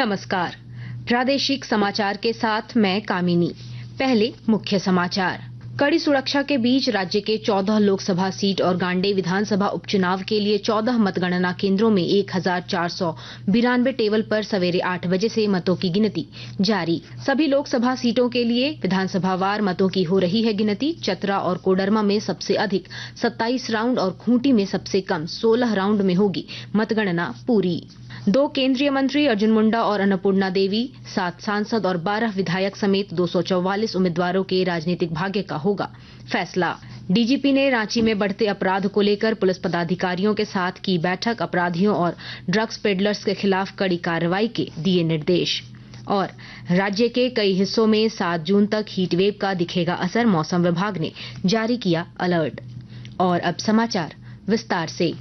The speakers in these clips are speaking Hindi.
नमस्कार। प्रादेशिक समाचार के साथ मैं कामिनी। पहले मुख्य समाचार। कड़ी सुरक्षा के बीच राज्य के 14 लोकसभा सीट और गांडे विधानसभा उपचुनाव के लिए 14 मतगणना केंद्रों में 1492 टेबल पर सवेरे 8 बजे से मतों की गिनती जारी। सभी लोकसभा सीटों के लिए विधानसभावार मतों की हो रही है गिनती। चतरा और कोडरमा में सबसे अधिक 27 राउंड और खूंटी में सबसे कम 16 राउंड में होगी मतगणना पूरी। 2 केंद्रीय मंत्री अर्जुन मुंडा और अन्नपूर्णा देवी, 7 सांसद और 12 विधायक समेत 244 उम्मीदवारों के राजनीतिक भाग्य का होगा फैसला। डीजीपी ने रांची में बढ़ते अपराध को लेकर पुलिस पदाधिकारियों के साथ की बैठक। अपराधियों और ड्रग्स पेडलर्स के खिलाफ कड़ी कार्रवाई के दिए निर्देश। और राज्य के कई हिस्सों में 7 जून तक हीटवेव का दिखेगा असर, मौसम विभाग ने जारी किया अलर्ट। और अब समाचार विस्तार से।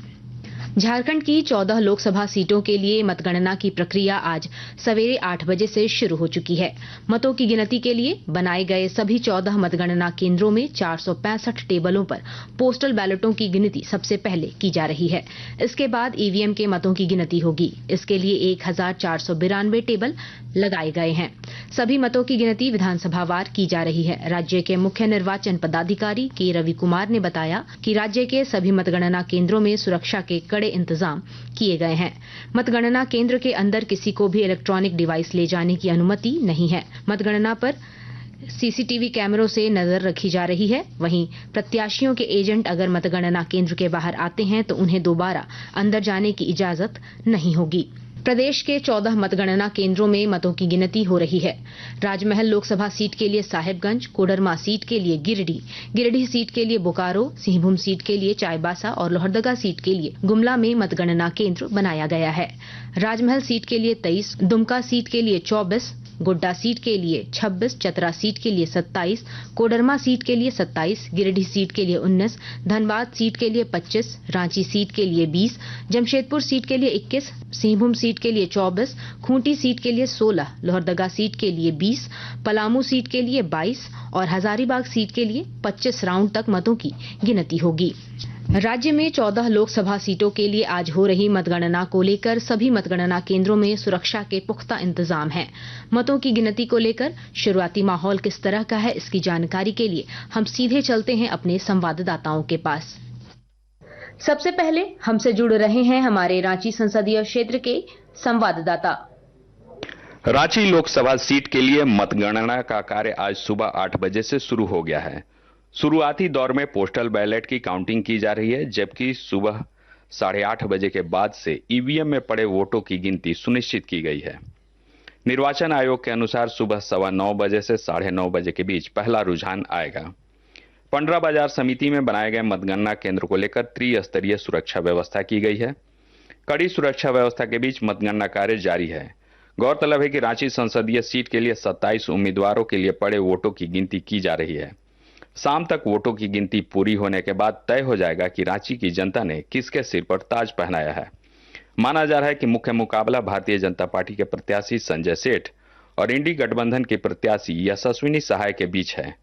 झारखंड की 14 लोकसभा सीटों के लिए मतगणना की प्रक्रिया आज सवेरे 8 बजे से शुरू हो चुकी है। मतों की गिनती के लिए बनाए गए सभी 14 मतगणना केंद्रों में 465 टेबलों पर पोस्टल बैलेटों की गिनती सबसे पहले की जा रही है। इसके बाद ईवीएम के मतों की गिनती होगी। इसके लिए 1492 टेबल लगाए गए हैं। सभी मतों की गिनती विधानसभावार की जा रही है। राज्य के मुख्य निर्वाचन पदाधिकारी के रवि कुमार ने बताया कि राज्य के सभी मतगणना केंद्रों में सुरक्षा के कड़े इंतजाम किए गए हैं। मतगणना केंद्र के अंदर किसी को भी इलेक्ट्रॉनिक डिवाइस ले जाने की अनुमति नहीं है। मतगणना पर सीसीटीवी कैमरों से नजर रखी जा रही है। वहीं प्रत्याशियों के एजेंट अगर मतगणना केंद्र के बाहर आते हैं तो उन्हें दोबारा अंदर जाने की इजाजत नहीं होगी। प्रदेश के 14 मतगणना केंद्रों में मतों की गिनती हो रही है। राजमहल लोकसभा सीट के लिए साहेबगंज, कोडरमा सीट के लिए गिरिडीह सीट के लिए बोकारो, सिंहभूम सीट के लिए चाईबासा और लोहरदगा सीट के लिए गुमला में मतगणना केंद्र बनाया गया है। राजमहल सीट के लिए 23, दुमका सीट के लिए 24, गोड्डा सीट के लिए 26, चतरा सीट के लिए 27, कोडरमा सीट के लिए 27, गिरिडीह सीट के लिए 19, धनबाद सीट के लिए 25, रांची सीट के लिए 20, जमशेदपुर सीट के लिए 21, सिंहभूम सीट के लिए 24, खूंटी सीट के लिए 16, लोहरदगा सीट के लिए 20, पलामू सीट के लिए 22 और हजारीबाग सीट के लिए 25 राउंड तक मतों की गिनती होगी। राज्य में 14 लोकसभा सीटों के लिए आज हो रही मतगणना को लेकर सभी मतगणना केंद्रों में सुरक्षा के पुख्ता इंतजाम हैं। मतों की गिनती को लेकर शुरुआती माहौल किस तरह का है, इसकी जानकारी के लिए हम सीधे चलते हैं अपने संवाददाताओं के पास। सबसे पहले हमसे जुड़ रहे हैं हमारे रांची संसदीय क्षेत्र के संवाददाता। रांची लोकसभा सीट के लिए मतगणना का कार्य आज सुबह 8 बजे से शुरू हो गया है। शुरुआती दौर में पोस्टल बैलेट की काउंटिंग की जा रही है, जबकि सुबह 8:30 बजे के बाद से ईवीएम में पड़े वोटों की गिनती सुनिश्चित की गई है। निर्वाचन आयोग के अनुसार सुबह 9:15 बजे से 9:30 बजे के बीच पहला रुझान आएगा। पंडरा बाजार समिति में बनाए गए मतगणना केंद्र को लेकर त्रिस्तरीय सुरक्षा व्यवस्था की गई है। कड़ी सुरक्षा व्यवस्था के बीच मतगणना कार्य जारी है। गौरतलब है कि रांची संसदीय सीट के लिए 27 उम्मीदवारों के लिए पड़े वोटों की गिनती की जा रही है। शाम तक वोटों की गिनती पूरी होने के बाद तय हो जाएगा कि रांची की जनता ने किसके सिर पर ताज पहनाया है। माना जा रहा है कि मुख्य मुकाबला भारतीय जनता पार्टी के प्रत्याशी संजय सेठ और इंडी गठबंधन के प्रत्याशी यशस्विनी सहाय के बीच है।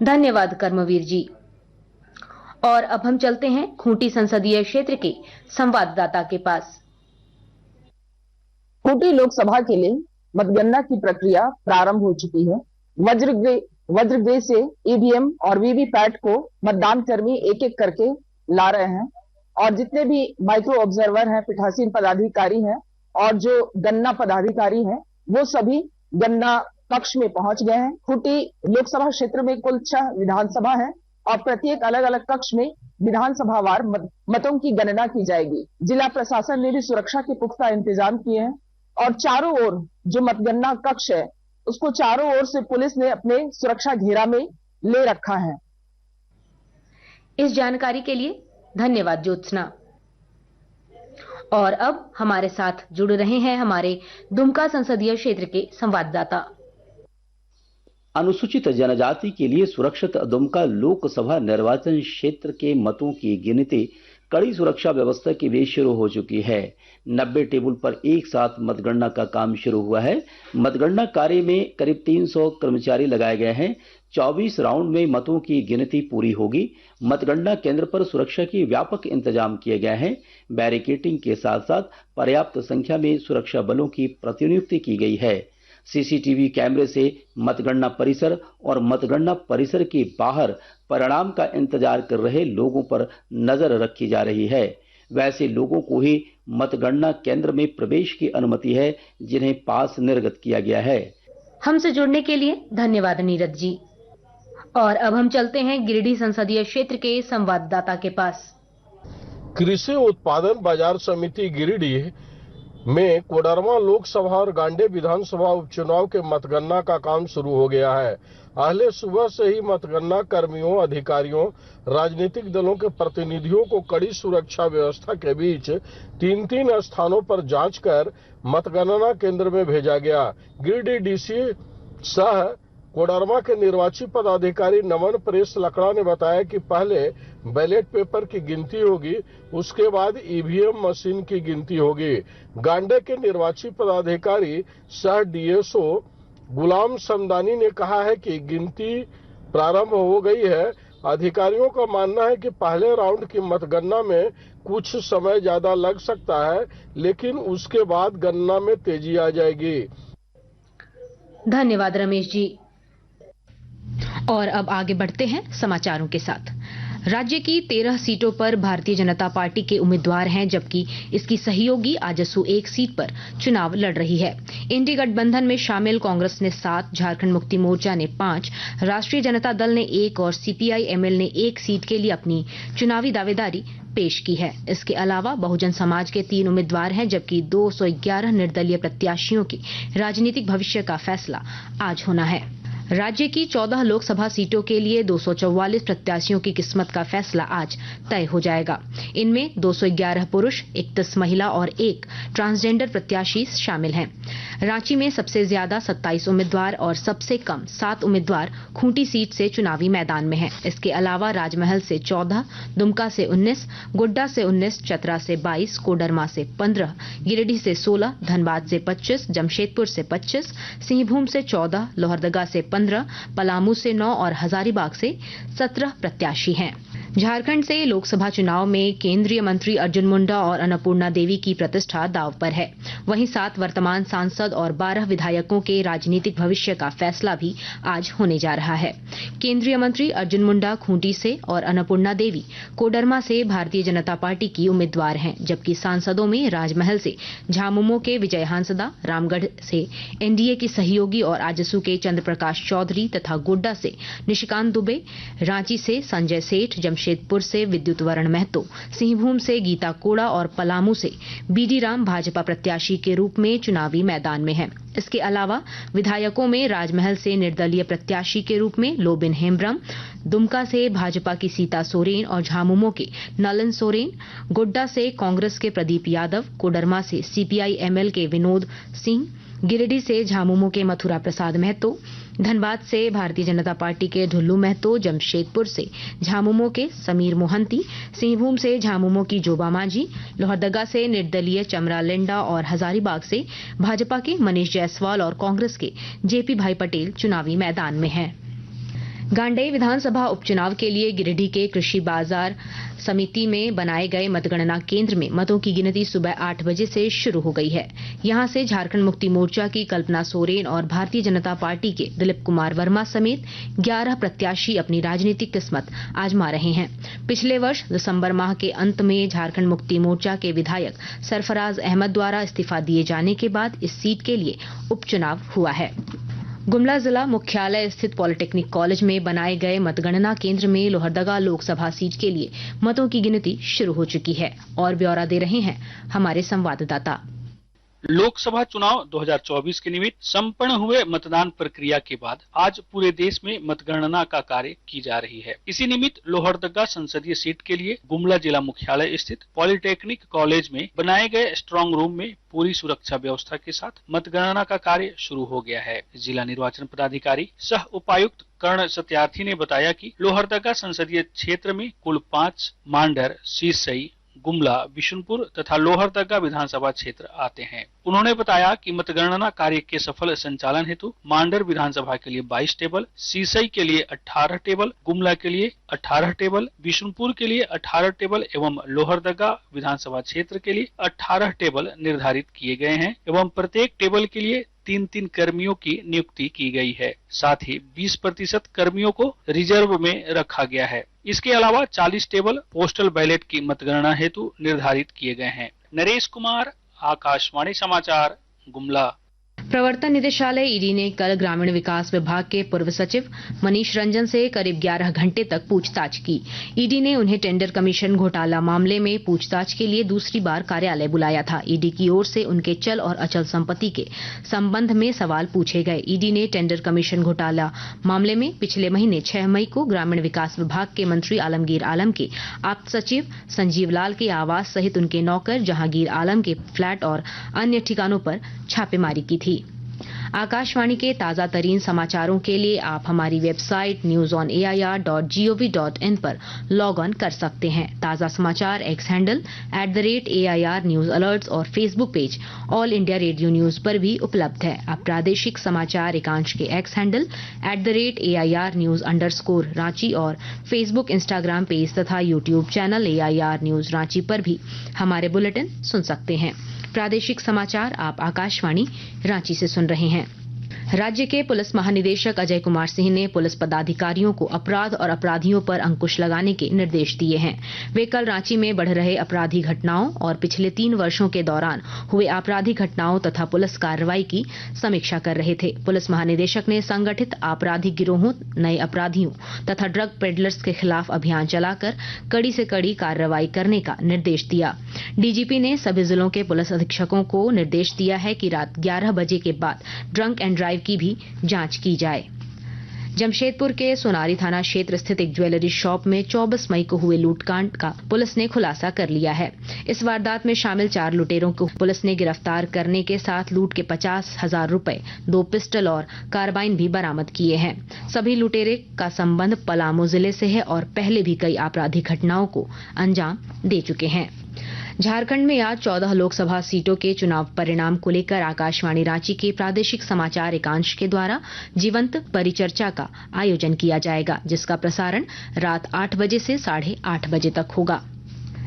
धन्यवाद कर्मवीर जी। और अब हम चलते हैं खूंटी संसदीय क्षेत्र के संवाददाता के पास। खूंटी लोकसभा के लिए मतगणना की प्रक्रिया प्रारंभ हो चुकी है। वज्रगृह से ईवीएम और वीवीपैट को मतदान कर्मी एक एक करके ला रहे हैं और जितने भी माइक्रो ऑब्जर्वर हैं, पीठासीन पदाधिकारी हैं और जो गणना पदाधिकारी हैं, वो सभी गणना कक्ष में पहुंच गए हैं। खूंटी लोकसभा क्षेत्र में कुल 6 विधानसभा है और प्रत्येक अलग अलग कक्ष में विधानसभावार मतों की गणना की जाएगी। जिला प्रशासन ने भी सुरक्षा के पुख्ता इंतजाम किए हैं और चारों ओर जो मतगणना कक्ष है उसको चारों ओर से पुलिस ने अपने सुरक्षा घेरा में ले रखा है। इस जानकारी के लिए धन्यवाद ज्योत्सना। और अब हमारे साथ जुड़ रहे हैं हमारे दुमका संसदीय क्षेत्र के संवाददाता। अनुसूचित जनजाति के लिए सुरक्षित दुमका लोकसभा निर्वाचन क्षेत्र के मतों की गिनती कड़ी सुरक्षा व्यवस्था की भी शुरू हो चुकी है। 90 टेबल पर एक साथ मतगणना का काम शुरू हुआ है। मतगणना कार्य में करीब 300 कर्मचारी लगाए गए हैं। 24 राउंड में मतों की गिनती पूरी होगी। मतगणना केंद्र पर सुरक्षा की व्यापक इंतजाम किए गए हैं। बैरिकेडिंग के साथ साथ पर्याप्त संख्या में सुरक्षा बलों की प्रतिनियुक्ति की गई है। सीसीटीवी कैमरे से मतगणना परिसर और मतगणना परिसर के बाहर परिणाम का इंतजार कर रहे लोगों पर नजर रखी जा रही है। वैसे लोगों को ही मतगणना केंद्र में प्रवेश की अनुमति है जिन्हें पास निर्गत किया गया है। हमसे जुड़ने के लिए धन्यवाद नीरज जी। और अब हम चलते हैं गिरिडीह संसदीय क्षेत्र के संवाददाता के पास। कृषि उत्पादन बाजार समिति गिरिडीह में कोडरमा लोकसभा और गांडे विधानसभा उपचुनाव के मतगणना का काम शुरू हो गया है। पहले सुबह से ही मतगणना कर्मियों, अधिकारियों, राजनीतिक दलों के प्रतिनिधियों को कड़ी सुरक्षा व्यवस्था के बीच 3-3 स्थानों पर जांच कर मतगणना केंद्र में भेजा गया। गिरिडीह डीसी सह कोडरमा के निर्वाची पदाधिकारी नमन प्रेस लकड़ा ने बताया कि पहले बैलेट पेपर की गिनती होगी, उसके बाद ईवीएम मशीन की गिनती होगी। गांडे के निर्वाची पदाधिकारी सह डीएसओ गुलाम समदानी ने कहा है कि गिनती प्रारंभ हो गई है। अधिकारियों का मानना है कि पहले राउंड की मतगणना में कुछ समय ज्यादा लग सकता है, लेकिन उसके बाद गणना में तेजी आ जाएगी। धन्यवाद रमेश जी। और अब आगे बढ़ते हैं समाचारों के साथ। राज्य की 13 सीटों पर भारतीय जनता पार्टी के उम्मीदवार हैं, जबकि इसकी सहयोगी आजसू 1 सीट पर चुनाव लड़ रही है। इंडी गठबंधन में शामिल कांग्रेस ने 7, झारखंड मुक्ति मोर्चा ने 5, राष्ट्रीय जनता दल ने 1 और सीपीआई एमएल ने 1 सीट के लिए अपनी चुनावी दावेदारी पेश की है। इसके अलावा बहुजन समाज के 3 उम्मीदवार हैं, जबकि 211 निर्दलीय प्रत्याशियों के राजनीतिक भविष्य का फैसला आज होना है। राज्य की 14 लोकसभा सीटों के लिए 244 प्रत्याशियों की किस्मत का फैसला आज तय हो जाएगा। इनमें 211 पुरुष, 31 महिला और 1 ट्रांसजेंडर प्रत्याशी शामिल हैं। रांची में सबसे ज्यादा 27 उम्मीदवार और सबसे कम 7 उम्मीदवार खूंटी सीट से चुनावी मैदान में हैं। इसके अलावा राजमहल से 14, दुमका से 19, गोड्डा से 19, चतरा से 22, कोडरमा से 15, गिरिडीह से 16, धनबाद से 25, जमशेदपुर से 25, सिंहभूम से 14, लोहरदगा से 15, पलामू से 9 और हजारीबाग से 17 प्रत्याशी हैं। झारखंड से लोकसभा चुनाव में केंद्रीय मंत्री अर्जुन मुंडा और अन्नपूर्णा देवी की प्रतिष्ठा दांव पर है। वहीं 7 वर्तमान सांसद और 12 विधायकों के राजनीतिक भविष्य का फैसला भी आज होने जा रहा है। केंद्रीय मंत्री अर्जुन मुंडा खूंटी से और अन्नपूर्णा देवी कोडरमा से भारतीय जनता पार्टी की उम्मीदवार हैं, जबकि सांसदों में राजमहल से झामुमो के विजय हांसदा, रामगढ़ से एनडीए की सहयोगी और आजसू के चंद्र प्रकाश चौधरी तथा गोड्डा से निशिकांत दुबे, रांची से संजय सेठ, जमशेदपुर से विद्युत वरण महतो, सिंहभूम से गीता कोड़ा और पलामू से बीडी राम भाजपा प्रत्याशी के रूप में चुनावी मैदान में हैं। इसके अलावा विधायकों में राजमहल से निर्दलीय प्रत्याशी के रूप में लोबिन हेम्ब्रम, दुमका से भाजपा की सीता सोरेन और झामुमो के नलन सोरेन, गोड्डा से कांग्रेस के प्रदीप यादव, कोडरमा से सीपीआई एमएल के विनोद सिंह, गिरिडीह से झामुमो के मथुरा प्रसाद महतो, धनबाद से भारतीय जनता पार्टी के ढुल्लू महतो, जमशेदपुर से झामुमो के समीर मोहंती, सिंहभूम से झामुमो की जोबा मांझी, लोहरदगा से निर्दलीय चमरा लेंडा और हजारीबाग से भाजपा के मनीष जायसवाल और कांग्रेस के जेपी भाई पटेल चुनावी मैदान में हैं। गांडेय विधानसभा उपचुनाव के लिए गिरिडीह के कृषि बाजार समिति में बनाए गए मतगणना केंद्र में मतों की गिनती सुबह 8 बजे से शुरू हो गई है। यहां से झारखंड मुक्ति मोर्चा की कल्पना सोरेन और भारतीय जनता पार्टी के दिलीप कुमार वर्मा समेत 11 प्रत्याशी अपनी राजनीतिक किस्मत आजमा रहे हैं। पिछले वर्ष दिसंबर माह के अंत में झारखंड मुक्ति मोर्चा के विधायक सरफराज अहमद द्वारा इस्तीफा दिए जाने के बाद इस सीट के लिए उपचुनाव हुआ है। गुमला जिला मुख्यालय स्थित पॉलिटेक्निक कॉलेज में बनाए गए मतगणना केंद्र में लोहरदगा लोकसभा सीट के लिए मतों की गिनती शुरू हो चुकी है और ब्यौरा दे रहे हैं हमारे संवाददाता। लोकसभा चुनाव 2024 के निमित्त संपन्न हुए मतदान प्रक्रिया के बाद आज पूरे देश में मतगणना का कार्य की जा रही है। इसी निमित्त लोहरदगा संसदीय सीट के लिए गुमला जिला मुख्यालय स्थित पॉलिटेक्निक कॉलेज में बनाए गए स्ट्रांग रूम में पूरी सुरक्षा व्यवस्था के साथ मतगणना का कार्य शुरू हो गया है। जिला निर्वाचन पदाधिकारी सह उपायुक्त कर्ण सत्यार्थी ने बताया कि लोहरदगा संसदीय क्षेत्र में कुल 5 मांडर, शीरसई, गुमला, बिशुनपुर तथा लोहरदगा विधानसभा क्षेत्र आते हैं। उन्होंने बताया कि मतगणना कार्य के सफल संचालन हेतु मांडर विधानसभा के लिए 22 टेबल, सीसई के लिए 18 टेबल, गुमला के लिए 18 टेबल, बिशुनपुर के लिए 18 टेबल एवं लोहरदगा विधानसभा क्षेत्र के लिए 18 टेबल निर्धारित किए गए हैं एवं प्रत्येक टेबल के लिए 3-3 कर्मियों की नियुक्ति की गई है। साथ ही 20% कर्मियों को रिजर्व में रखा गया है। इसके अलावा 40 टेबल पोस्टल बैलेट की मतगणना हेतु निर्धारित किए गए हैं। नरेश कुमार, आकाशवाणी समाचार, गुमला। प्रवर्तन निदेशालय ईडी ने कल ग्रामीण विकास विभाग के पूर्व सचिव मनीष रंजन से करीब 11 घंटे तक पूछताछ की। ईडी ने उन्हें टेंडर कमीशन घोटाला मामले में पूछताछ के लिए दूसरी बार कार्यालय बुलाया था। ईडी की ओर से उनके चल और अचल संपत्ति के संबंध में सवाल पूछे गए। ईडी ने टेंडर कमीशन घोटाला मामले में पिछले महीने 6 मई को ग्रामीण विकास विभाग के मंत्री आलमगीर आलम के आप्त सचिव संजीव लाल के आवास सहित उनके नौकर जहांगीर आलम के फ्लैट और अन्य ठिकानों पर छापेमारी की थी। आकाशवाणी के ताजा तरीन समाचारों के लिए आप हमारी वेबसाइट newsonair.gov.in पर लॉग ऑन कर सकते हैं। ताजा समाचार X handle @AIR news alerts और Facebook page All India Radio news पर भी उपलब्ध है। अब प्रादेशिक समाचार एकांश के एक्स हैंडल @AIR न्यूज _ और फेसबुक, इंस्टाग्राम पेज तथा YouTube channel AIR news Ranchi पर भी हमारे बुलेटिन सुन सकते हैं। प्रादेशिक समाचार आप आकाशवाणी रांची से सुन रहे हैं। राज्य के पुलिस महानिदेशक अजय कुमार सिंह ने पुलिस पदाधिकारियों को अपराध और अपराधियों पर अंकुश लगाने के निर्देश दिए हैं। वे कल रांची में बढ़ रहे अपराधी घटनाओं और पिछले 3 वर्षों के दौरान हुए आपराधिक घटनाओं तथा पुलिस कार्रवाई की समीक्षा कर रहे थे। पुलिस महानिदेशक ने संगठित आपराधिक गिरोहों, नए अपराधियों तथा ड्रग पेडलर्स के खिलाफ अभियान चलाकर कड़ी से कड़ी कार्रवाई करने का निर्देश दिया। डीजीपी ने सभी जिलों के पुलिस अधीक्षकों को निर्देश दिया है कि रात 11 बजे के बाद ड्रंक एंड ड्राइव की भी जांच की जाए। जमशेदपुर के सोनारी थाना क्षेत्र स्थित एक ज्वेलरी शॉप में 24 मई को हुए लूटकांड का पुलिस ने खुलासा कर लिया है। इस वारदात में शामिल 4 लुटेरों को पुलिस ने गिरफ्तार करने के साथ लूट के 50,000 रुपए, 2 पिस्टल और कार्बाइन भी बरामद किए हैं। सभी लुटेरे का संबंध पलामू जिले से है और पहले भी कई आपराधिक घटनाओं को अंजाम दे चुके हैं। झारखंड में आज 14 लोकसभा सीटों के चुनाव परिणाम को लेकर आकाशवाणी रांची के प्रादेशिक समाचार एकांश के द्वारा जीवंत परिचर्चा का आयोजन किया जाएगा, जिसका प्रसारण रात 8 बजे से 8:30 बजे तक होगा।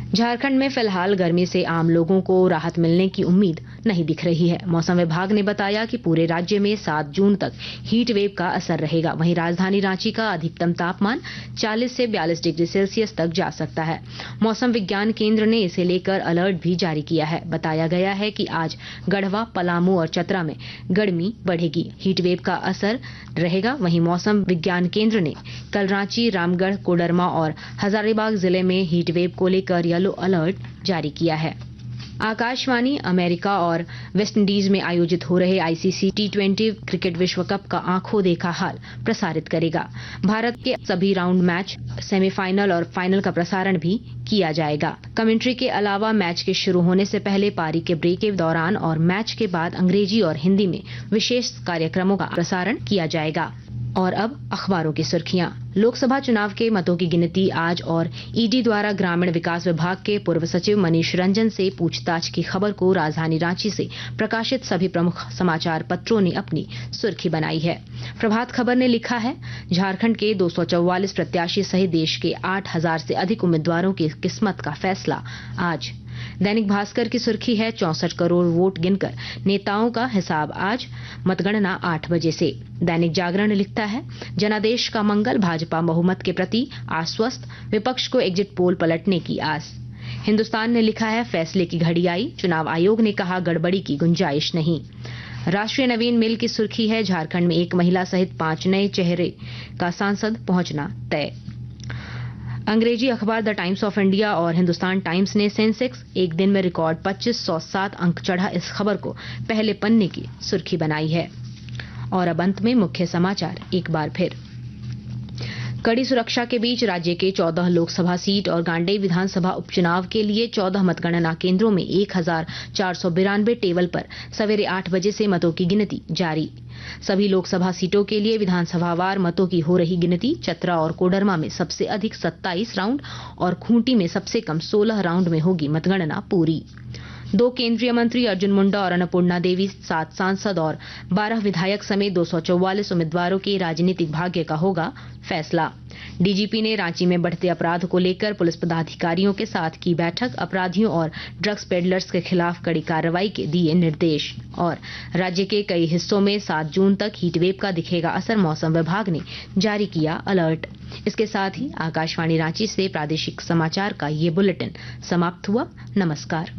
झारखंड में फिलहाल गर्मी से आम लोगों को राहत मिलने की उम्मीद नहीं दिख रही है। मौसम विभाग ने बताया कि पूरे राज्य में 7 जून तक हीट वेव का असर रहेगा। वहीं राजधानी रांची का अधिकतम तापमान 40 से 42 डिग्री सेल्सियस तक जा सकता है। मौसम विज्ञान केंद्र ने इसे लेकर अलर्ट भी जारी किया है। बताया गया है कि आज गढ़वा, पलामू और चतरा में गर्मी बढ़ेगी, हीट वेव का असर रहेगा। वहीं मौसम विज्ञान केंद्र ने कल रांची, रामगढ़, कोडरमा और हजारीबाग जिले में हीट वेव को लेकर येलो अलर्ट जारी किया है। आकाशवाणी अमेरिका और वेस्टइंडीज में आयोजित हो रहे ICC T20 क्रिकेट विश्व कप का आंखों देखा हाल प्रसारित करेगा। भारत के सभी राउंड मैच, सेमीफाइनल और फाइनल का प्रसारण भी किया जाएगा। कमेंट्री के अलावा मैच के शुरू होने से पहले, पारी के ब्रेक के दौरान और मैच के बाद अंग्रेजी और हिंदी में विशेष कार्यक्रमों का प्रसारण किया जाएगा। और अब अखबारों की सुर्खियां। लोकसभा चुनाव के मतों की गिनती आज और ईडी द्वारा ग्रामीण विकास विभाग के पूर्व सचिव मनीष रंजन से पूछताछ की खबर को राजधानी रांची से प्रकाशित सभी प्रमुख समाचार पत्रों ने अपनी सुर्खी बनाई है। प्रभात खबर ने लिखा है, झारखंड के 244 प्रत्याशी सहित देश के 8,000 से अधिक उम्मीदवारों की किस्मत का फैसला आज। दैनिक भास्कर की सुर्खी है, 64 करोड़ वोट गिनकर नेताओं का हिसाब आज, मतगणना 8 बजे से। दैनिक जागरण लिखता है, जनादेश का मंगल, भाजपा बहुमत के प्रति आश्वस्त, विपक्ष को एग्जिट पोल पलटने की आस। हिंदुस्तान ने लिखा है, फैसले की घड़ी आई, चुनाव आयोग ने कहा गड़बड़ी की गुंजाइश नहीं। राष्ट्रीय नवीन मेल की सुर्खी है, झारखंड में एक महिला सहित 5 नए चेहरे का सांसद पहुंचना तय। अंग्रेजी अखबार द टाइम्स ऑफ इंडिया और हिंदुस्तान टाइम्स ने सेंसेक्स एक दिन में रिकॉर्ड 2507 अंक चढ़ा, इस खबर को पहले पन्ने की सुर्खी बनाई है। और अब अंत में मुख्य समाचार एक बार फिर। कड़ी सुरक्षा के बीच राज्य के 14 लोकसभा सीट और गांडेय विधानसभा उपचुनाव के लिए 14 मतगणना केंद्रों में 1492 टेबल पर सवेरे 8 बजे से मतों की गिनती जारी। सभी लोकसभा सीटों के लिए विधानसभावार मतों की हो रही गिनती चतरा और कोडरमा में सबसे अधिक 27 राउंड और खूंटी में सबसे कम 16 राउंड में होगी मतगणना पूरी। 2 केंद्रीय मंत्री अर्जुन मुंडा और अन्नपूर्णा देवी, 7 सांसद और 12 विधायक समेत 244 उम्मीदवारों के राजनीतिक भाग्य का होगा फैसला। डीजीपी ने रांची में बढ़ते अपराध को लेकर पुलिस पदाधिकारियों के साथ की बैठक, अपराधियों और ड्रग्स पेडलर्स के खिलाफ कड़ी कार्रवाई के दिए निर्देश। और राज्य के कई हिस्सों में 7 जून तक हीटवेव का दिखेगा असर, मौसम विभाग ने जारी किया अलर्ट। इसके साथ ही आकाशवाणी रांची से प्रादेशिक समाचार का ये बुलेटिन समाप्त हुआ। नमस्कार।